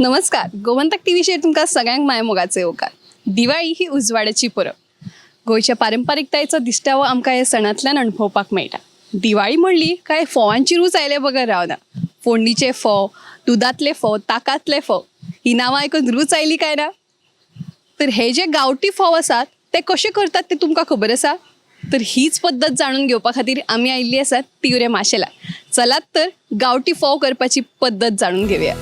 नमस्कार. गोमंतक टीव्हीचेर तुमकां सगळ्यांक माय मोगाचे येवकार. दिवाळी ही उजवाडाची परब. गोंयच्या पारंपारीकतायेचो दिश्टावो आमकां ह्या सणांतल्यान अणभवपाक मेळटा. दिवाळी म्हणली काय फोवांची रूच आयले बगर रावना. फोडणीचे फोव, दुदांतले फोव, ताकातले फोव ही नांवां आयकून रूच आयली काय ना. तर हे जे गांवठी फोव आसात ते कशे करतात ते तुमकां खबर आसा? तर हीच पद्दत जाणून घेवपा खातीर आमी आयिल्ली आसात तिवरे माशेला. चलात तर गांवठी फोव करपाची पद्दत जाणून घेवया.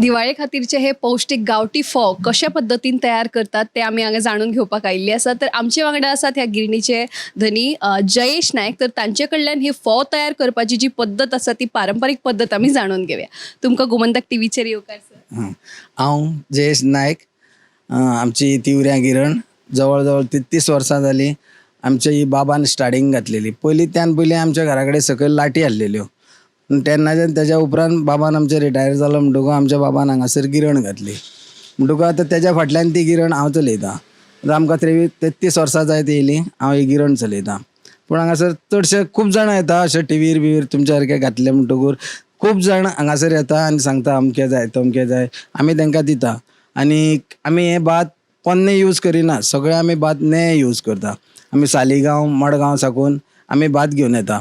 दिवाळे खातीरचे हे पौष्टिक गांवठी फोव कशा पद्दतीन तयार करतात ते आमी हांगा जाणून घेवपाक आयिल्ली आसा. तर आमचे वांगडा आसात ह्या गिरणीचे धनी जयेश नायक. तर तांचे कडल्यान ही फोव तयार करपाची जी पद्दत आसा ती पारंपारीक पद्दत आमी जाणून घेवया. तुमकां गोमंतक टीव्हीचेर येवकार सर. हांव जयेश नायक. आमची तिवऱ्या गिरण जवळ जवळ 33 वर्सां जाली. आमच्या ही बाबान स्टार्टिंग घातलेली. पयलीं त्यान पयलीं आमच्या घरा कडेन सकयल लाटी हाडलेल्यो. तेन्नाच्यान तेज्या उपरांत बाबान आमचे रिटायर जालो म्हणटकूच आमच्या बाबान हांगासर गिरण घातली. म्हणटकूच आतां तेज्या फाटल्यान ती गिरण हांव चलयतां. आतां आमकां 33 वर्सां जायत येयलीं, हांव ही गिरण चलयतां. पूण हांगासर चडशे खूब जाणां येता अशे टिवीर बिवीर तुमच्या सारके घातले म्हणटकूच खूब जाण हांगासर येता आनी सांगता अमकें जाय तमकें जाय. आमी तांकां दिता आनी आमी हे भात पोन्ने यूज करिना, सगळे आमी भात नये यूज करता. आमी सालिगांव मडगांव साकून आमी भात घेवन येता.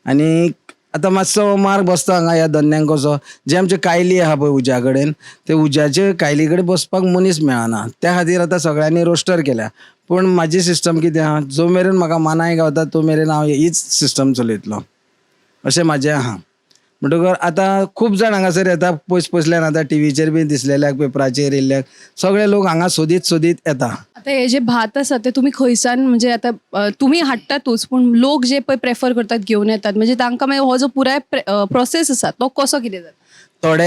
आनी आतां मातसो मार्ग बसता हांगा ह्या धंद्यांक कसो, जे आमचे कायली आहा पळय उज्या कडेन, ते उज्याचे कायली कडेन बसपाक मनीस मेळना. त्या खातीर आतां सगळ्यांनी रोस्टर केल्या. पूण म्हाजी सिस्टम कितें आहा, जो मेरेन म्हाका मानाय गावता तो मेरेन हांव हीच सिस्टम चलयतलो, अशें म्हाजें आहा. म्हणटकूच आतां खूब जाण हांगासर येता पयस पयसल्यान, आतां टिवीचेर बी दिसलेल्याक पेपराचेर येयल्ल्याक सगळे लोक हांगा सोदीत सोदीत येता. आता हे जे भात आसा ते तुम्ही खंयसान म्हणजे आता तुम्ही हाडटातूच पूण लोक जे पळय प्रेफर करतात घेवन येतात म्हणजे तांकां मागीर हो जो पुराय प्रोसेस आसा तो कसो कितें जाता? थोडे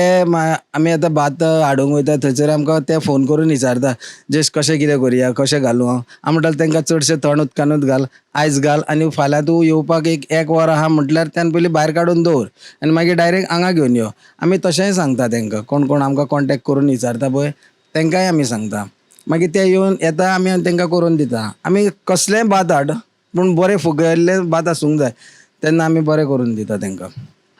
आमी आतां भात हाडूंक वयता थंयसर आमकां ते फोन करून विचारता जे कशें कितें करुया, कशें घालूं हांव म्हणटां तांकां चडशे थंड उदकानूच घाल, आयज घाल आनी फाल्यां तूं येवपाक एक वर आहा म्हटल्यार त्यान पयलीं भायर काडून दवर आनी मागीर डायरेक्ट हांगा घेवन यो. आमी तशेंय सांगता तांकां, कोण कोण आमकां कॉन्टेक्ट करून विचारता पळय तांकांय आमी सांगता. मागीर ते येवन येता आमी तांकां करून दिता. आमी कसलेंय भात हाड पूण बरें फुगयल्लें भात आसूंक जाय तेन्ना आमी बरें करून दिता तांकां.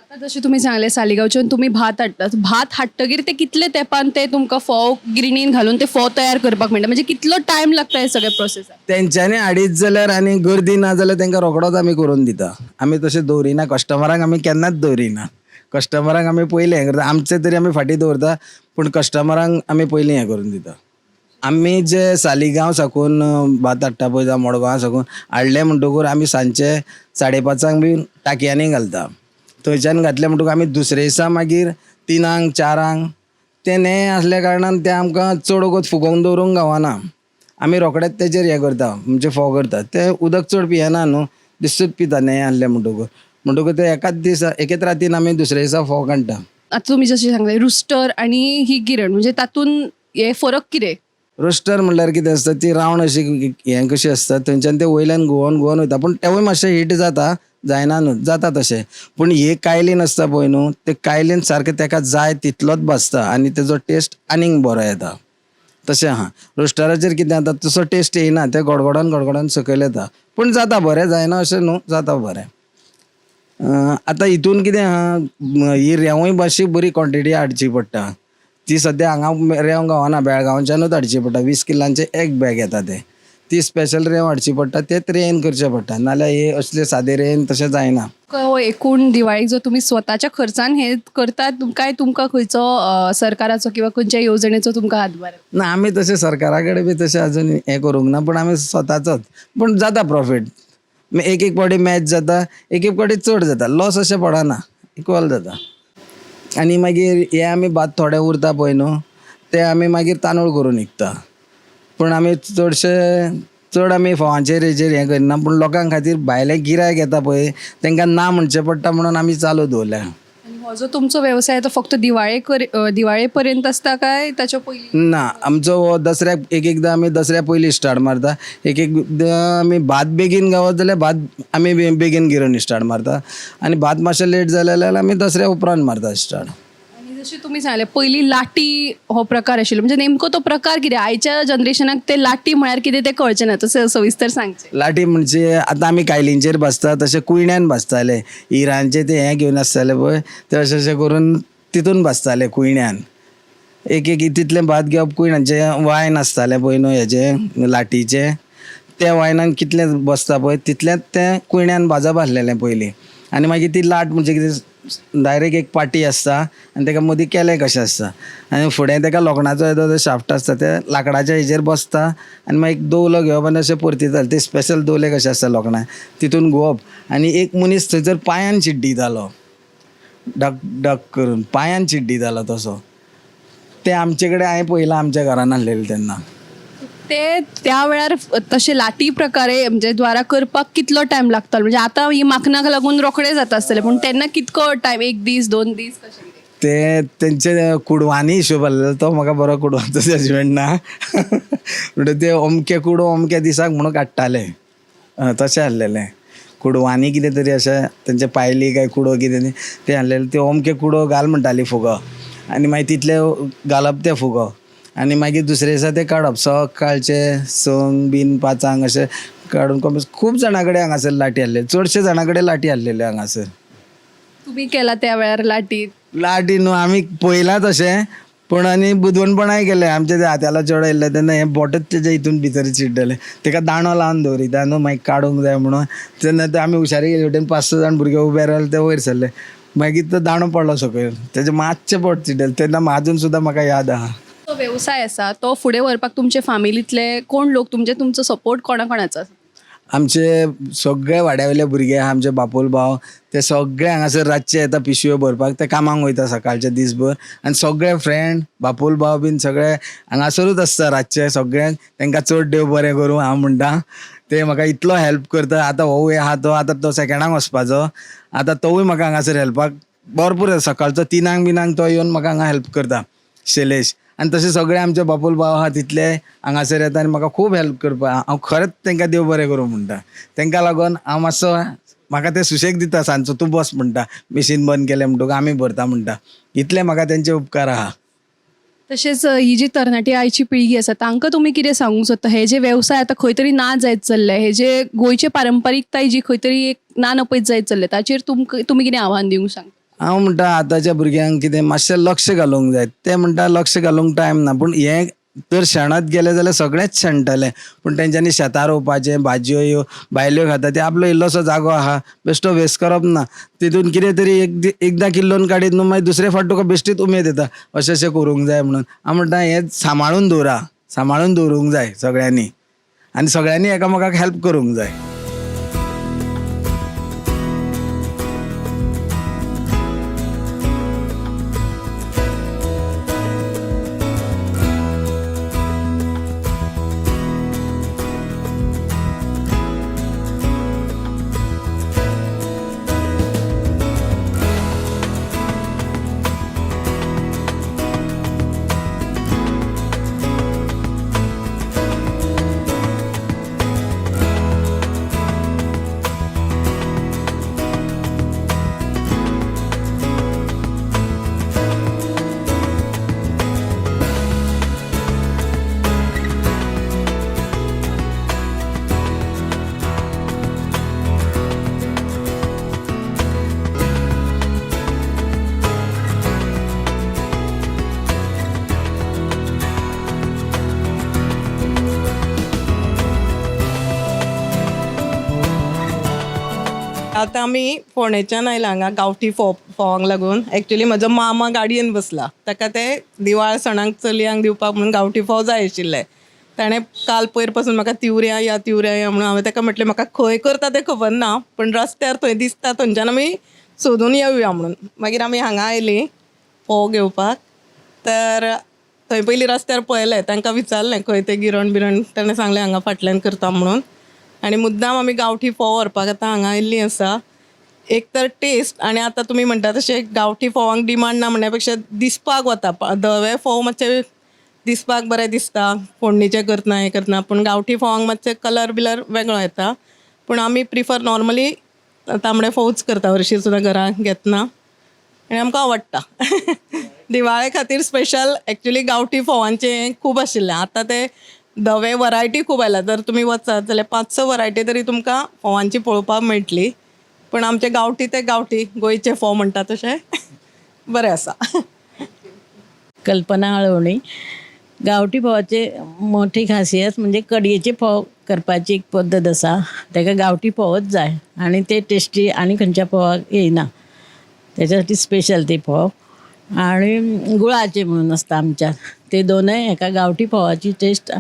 आता जशें तुमी सांगलें सालिगांवच्यान तुमी भात हाडटात, भात हाडटकीर ते कितले तेंपान ते तुमकां फोव गिरणीन घालून ते फोव तयार करपाक मेळटा, म्हणजे कितलो टायम लागता हे सगळे प्रोसेसान? तेंच्यांनी हाडीत जाल्यार आनी गर्दी ना जाल्यार तांकां रोखडोच आमी करून दिता. आमी तशें दवरिना, कस्टमरांक आमी केन्नाच दवरिना. कस्टमरांक आमी पयलीं हें करता, आमचे तरी आमी फाटीं दवरता पूण कस्टमरांक आमी पयलीं हें करून दिता. आमी जे सालिगांव साकून भात हाडटा पळय जावं मडगांवा साकून हाडले म्हणटकूच आमी सांजचे 5:30 बी टाकयांनी घालता. थंयच्यान घातले म्हणटकूच आमी दुसरे दिसा मागीर 3 4 ते नये आसल्या कारणान ते आमकां चड वगत फुगोवन दवरूंक गावना. आमी रोखडेच तेजेर हें करता म्हणजे फोव करता. ते उदक चड पियेना न्हू, दिसूच पिता नये आहले म्हणटकूच ते एकेच रातीन आमी दुसरे दिसा फोव काडटा. आता तुम्ही जशें सांगलें रुस्टर आनी ही गिरण म्हणजे तातून हे फरक कितें? रोस्टर म्हणल्यार कितें आसता, ती रावंड अशी हें कशी आसता थंयच्यान ते वयल्यान घुंवोन वयता पूण तेवूय मातशें हीट जाता, जायना न्हू, जाता तशें. पूण ही कायलीन आसता पळय न्हू, ते कायलीन सारकें ताका जाय तितलोच भाजता आनी तेजो टेस्ट आनीक बरो येता. तशें आहा. रोस्टराचेर कितें जाता तसो टेस्ट येयना, ते गडगडोन सकयल येता पूण जाता बरें, जायना अशें न्हू, जाता बरें. आतां हितून कितें आहा, ही रेंवूय मातशी बरी क्वॉन्टिटी हाडची पडटा. ती सद्या हांगा रेंव गावना, बेळगांवच्यानूच हाडची पडटा. 20 किलांचे एक बॅग येता ते, ती स्पेशल रेंव हाडची पडटा, तेच रेंन करचें पडटा, नाल्यार हे असले सादे रेंन तशें जायना. हो एकूण दिवाळीक जो तुम्ही स्वताच्या खर्चान हे करतात काय तुमकां खंयचो सरकाराचो किंवा खंयच्या येवजणेचो तुमकां हातभार? ना आमी तशें सरकारा कडेन बी तशें आजून हें करूंक ना, पूण आमी स्वताचोच. पूण जाता प्रॉफीट, एक एक पावटी मॅच जाता, एक एक पावटी चड जाता, लॉस अशें पडना, इक्वल जाता. आनी मागीर हे आमी भात थोडे उरता पळय न्हू, ते आमी मागीर तांदूळ करून विकता. पूण आमी चड आमी फोवांचेर हेचेर हें करिना, पूण लोकां खातीर भायले गिरायक येता पळय तांकां ना म्हणचें पडटा म्हणून आमी चालू दवरल्या. आणि हो जो तुमचो व्यवसाय तो फक्त दिवाळे पर्यंत आसता काय ताच्या पयलीं? ना, आमचो हो दसऱ्याक एकदां आमी दसऱ्या पयलीं स्टार्ट मारता, एकदां आमी भात बेगीन गावत जाल्यार भात आमी बेगीन गिरण स्टार्ट मारता आनी भात मातशें लेट जालें जाल्यार आमी दसऱ्या उपरांत मारता स्टार्ट. आणि जशें तुमी सांगलें पयलीं लाटी हो प्रकार आशिल्लो, म्हणजे नेमको तो प्रकार कितें? आयच्या जनरेशनाक ते लाटी म्हळ्यार कितें तें कळचें ना, तशें सविस्तर सांगचें. लाटी म्हणजे आतां आमी कायलींचेर भाजता तशें कुयण्यान भाजताले, हिरांचे ते हें घेवन आसताले पळय ते अशें करून तितून भाजताले कुयण्यान. एक तितलें भात घेवप, कुयणांचे वायन आसतालें पळय न्हू हेजें लाटीचें, त्या वायनान कितलें बसता पळय तितलेंच तें कुयण्यान भाजप आसलेलें पयलीं. आनी मागीर ती लाट म्हणजे कितें डायरेक्ट एक पाटी आसता आनी ताका मदीं केलें कशें आसता आनी फुडें ताका लोखणाचो येदो शाफ्ट आसता, ते लाकडाच्या हेजेर बसता आनी मागीर दवलो घेवप आनी अशें परतिताले. ते स्पेशल दवले कशें आसता लोखणां, तितून घुंवप आनी एक मनीस थंयसर पांयान चिड्डितालो, डक डक करून पांयान चिड्डितालो तसो. ते आमचे कडेन हांवें पळयलां आमच्या घरान आसलेले तेन्ना. ते त्या वेळार तशे लाटी प्रकारे म्हणजे द्वारा करपाक कितलो टायम लागतालो? म्हणजे आतां ही माखनाक लागून रोखडे जाता आसतलें पूण तेन्ना कितको टायम, 1 दीस 2 दीस कशें कितें? ते तेंचे कुडवांनी हिशोब आसलेलो, तो म्हाका बरो कुडवांचो जजमेंट ना म्हणटा ते अमके कुडो अमके दिसाक म्हणून काडटाले, तशें आसलेलें. कुडो आनी कितें तरी अशें तेंचे पायली काय कुडो कितें ते हाडलेले ते ओमके कुडो घाल म्हणटाली फुगो आनी मागीर तितले घालप ते फुगो आनी मागीर दुसरे दिसा ते काडप सकाळचे संक बीन 5 अशें काडून खूब जाणां कडेन हांगासर लाटी हाडले चडशे जाणां कडेन लाटी हाडलेल्यो हांगासर. तुम्ही केला त्या वेळार लाटी लाटी न्हू आमी पयलां तशें पूण आनी बुदवणपणाय केलें आमचे ते हात्याला चेडो येयल्ले तेन्ना हें बोटच तेजे हितून भितर चिड्डले ताका दांडो लावन दवरिता न्हू मागीर काडूंक जाय म्हणून तेन्ना ते आमी हुशारी गेले वटेन 5-6 जाण भुरगे उबे रावले ते वयर सरले मागीर तो दांडो पडलो सकयल तेजे मातशें बोट चिड्डलें तेन्ना अजून सुद्दां म्हाका याद आहा. तो व्यवसाय आसा तो फुडें व्हरपाक तुमचे फॅमिलींतले कोण लोक तुमचो सपोर्ट कोणाचो आसा? आमचे सगळे वाड्यावयले भुरगे आहा आमचे बापोल भाव ते सगळे हांगासर रातचे येता पिशव्यो भरपाक ते कामाक वयता सकाळचे दीसभर आनी सगळे फ्रेंड बापोल भाव बीन सगळे हांगासरूच आसता रातचे सगळ्यांक तांकां चड देव बरें करूं हांव म्हणटा ते म्हाका इतलो हेल्प करता आतां हो आहा तो आतां तो सेकंडाक वचपाचो आतां तोवूय म्हाका हांगासर हेल्पाक भरपूर सकाळचो 3 बिनांक तो येवन म्हाका हांगा हेल्प करता शैलेश आनी तशें सगळे आमचे बापोल भाव आहा तितले हांगासर येता आनी म्हाका खूब हेल्प करपा हांव खरेंच तांकां देव बरें करूं म्हणटा तांकां लागून हांव मातसो म्हाका ते सुशेग दिता सांजचो तूं बस म्हणटा मिशीन बंद केलें म्हणटकूच आमी भरता म्हणटा इतले म्हाका तेंचे उपकार आहा. तशेंच ही जी तरणाटी आयची पिळगी आसा तांकां तुमी कितें सांगूंक सोदता हे जे व्यवसाय आतां खंय तरी ना जायत चल्ले हे जे गोंयचे पारंपारीकताय जी खंय तरी एक ना नपयत जायत चल्ले ताचेर तुमी कितें आव्हान दिवंक सांगता? हांव म्हणटा आतांच्या भुरग्यांक कितें मातशें लक्ष घालूंक जाय ते म्हणटा लक्ष घालूंक टायम ना पूण हें तर शेणात गेले जाल्यार सगळेंच शेणटले पूण तेंच्यांनी शेतां रोवपाचें भाजयो ह्यो भायल्यो खाता ते आपलो इल्लोसो जागो आहा बेश्टो वेस्ट करप ना तितून कितें तरी एकदां किल्लोन काडीत न्हू मागीर दुसरे फावट तुका बेश्टीच उमेद येता अशें करूंक जाय म्हणून हांव म्हणटा हें सांबाळून दवरूंक जाय सगळ्यांनी आनी सगळ्यांनी एकामेकाक हेल्प करूंक जाय. आतां आमी फोंडेच्यान आयला हांगा गांवठी फोवांक लागून एक्चुली म्हजो मामा गाडयेन बसला ताका ते दिवाळ सणांक चलयांक दिवपाक म्हणून गांवठी फोव जाय आशिल्ले ताणें काल पयर पासून म्हाका तिवऱ्या या म्हणून हांवें ताका म्हटलें म्हाका खंय करता तें खबर ना पण रस्त्यार थंय दिसता थंयच्यान आमी सोदून येवया म्हणून मागीर आमी हांगा आयलीं फोव घेवपाक तर थंय पयलीं रस्त्यार पळयलें तांकां विचारलें खंय तें गिरण बिरण ताणें सांगलें हांगा फाटल्यान करता म्हणून आनी मुद्दाम आमी गांवठी फोव व्हरपाक आतां हांगा आयिल्लीं आसा. एक तर टेस्ट आनी आतां तुमी म्हणटा तशें गांवठी फोवांक डिमांड ना म्हणल्या पेक्षा दिसपाक वता धवे फोव मातशे दिसपाक बरें दिसता फोडणीचे करतना हें करतना पूण गांवठी फोवांक मातशे कलर बिलर वेगळो येता पूण आमी प्रिफर नॉर्मली तांबडे फोवच करता हरशीं सुद्दां घरांत घेतना आनी आमकां आवडटा. दिवाळे खातीर स्पेशल एक्चुली गांवठी फोवांचें खूब आशिल्लें आतां ते धवे वरायटी खूब आयला जर तुमी वचत जाल्यार 5-6 वरायटी तरी तुमकां फोवांची पळोवपाक मेळटली पण आमचे गांवठी ते गांवठी गोंयचे फोव म्हणटा तशें बरें आसा. कल्पना आळवणी. गांवठी फोवाची मोठी खासियत म्हणजे कडयेचे फोव करपाची एक पद्दत आसा ताका गांवठी फोवच जाय आनी ते टेस्टी आनी खंयच्या फोवाक येयना त्याच्या साठी स्पेशल ते फोव आणि गुळाचे म्हणून आसता आमच्यात ते दोनय एका गांवठी फोवाची टेस्ट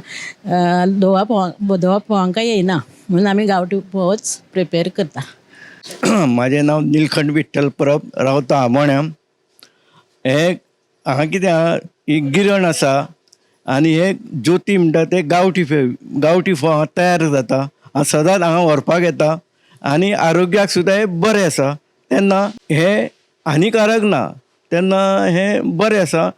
धोवा फोवांका येयना म्हणून आमी गांवठी फोवच प्रिपेर करता. म्हाजें नांव निलखंड विठ्ठल परब रावता आमोण्या. हे हांगा कितें आहा ही गिरण आसा आनी हे ज्योती म्हणटा ते गांवठी फोव तयार जाता हांव सदांच हांगा व्हरपाक येता आनी आरोग्याक सुद्दां हे बरें आसा तेन्ना हे हानिकारक ना तेन्ना हे बरें आसा.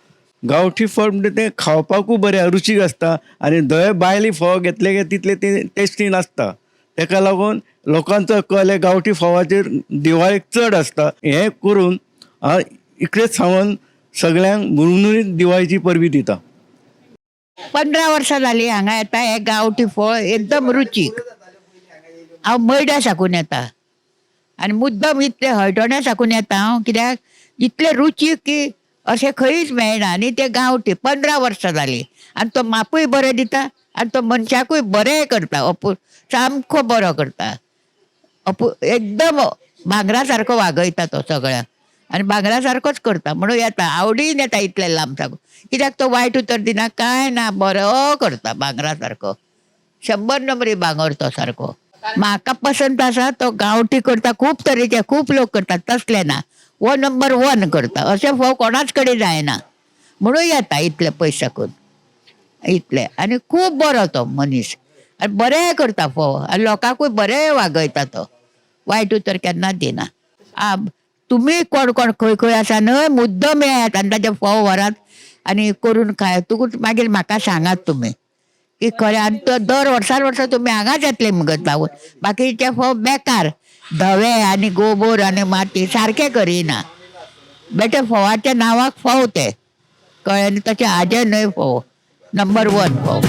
गांवठी फोव म्हणटा ते खावपाकूय बरें रुचीक आसता आनी धवे भायले फोव घेतले तितले ते टेस्टी नासता ताका लागून लोकांचो कल हे गांवठी फोवाचेर दिवाळेक चड आसता. हें करून हांव इकडेच सांगून सगळ्यांक मुरमुरीत दिवाळीची परबी दिता. 15 वर्सां जालीं हांगा येता हे गांवठी फळ एकदम रुचीक. हांव मैड्या साकून येता आनी मुद्दम इतले हळदोण्या साकून येता हांव, कित्याक इतले रुचीक की अशें खंयच मेळना. आनी ते गांवठी 15 वर्सां जालीं आनी तो मापूय बरें दिता आनी तो मनशाकूय बरें करता. सामको बरो करता. एकदम भांगरा सारको वागयता तो सगळ्यांक आनी भांगरा सारकोच करता म्हणून येता, आवडीन येता इतले लांब साकून. कित्याक तो वायट उतर दिना, कांय ना, बरो करता भांगरा सारको. 100 नंबरी भांगर तो सारको. म्हाका पसंत आसा तो गांवठी करता. खूब तरेचे खूब लोक करतात, तसले ना. वो नंबर 1 करता. अशें फोव कोणाच कडेन जायना म्हणून येता इतले पयस साकून इतले. आनी खूब बरो तो मनीस आनी बरें करता फोव आनी लोकांकूय बरें वागयता तो, वायट उतर केन्नाच दिना. तुमी कोण कोण खंय खंय आसा न्हय मुद्दम येयात आनी ताजे फोव व्हरात आनी करून खाय. तुका मागीर म्हाका सांगात तुमी की खरें. आनी तो दर वर्सा तुमी हांगाच येतले मुगत लावून. बाकीचे फोव बेकार, धवे आनी गोबोर आनी माती सारके करिना. बेटे फोवाच्या नांवाक फोव ते कळ्ळें न्ही. तशें हाजे न्हय फोव, नंबर 1 फोव.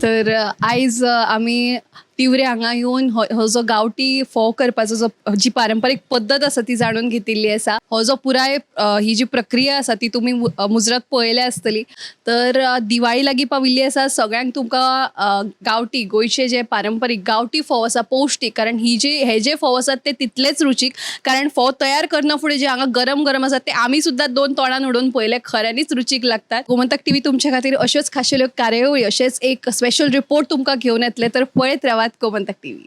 तर आयज आमी तिवरे हांगा येवन हो जो गांवठी फोव करपाचो जी पारंपारीक पद्दत आसा ती जाणून घेतिल्ली आसा. हो जो पुराय ही जी प्रक्रिया आसा ती तुमी मुजरत पळयल्या आसतली. तर दिवाळी लागीं पाविल्ली आसा. सगळ्यांक तुमकां गांवठी गोंयचे जे पारंपारीक गांवठी फोव आसा पौश्टीक, कारण हे जे फोव आसात ते तितलेच रुचीक. कारण फोव तयार करना फुडें जे हांगा गरम गरम आसात ते आमी सुद्दां 2 तोंडान उडोवन पळयले, खऱ्यांनीच रुचीक लागतात. गोमंतक टीव्ही तुमच्या खातीर अश्योच खाशेल्यो कार्यावळी, अशेच एक स्पेशल रिपोर्ट तुमकां घेवन येतले. तर पळयत रावात गोमंतक टीव्ही.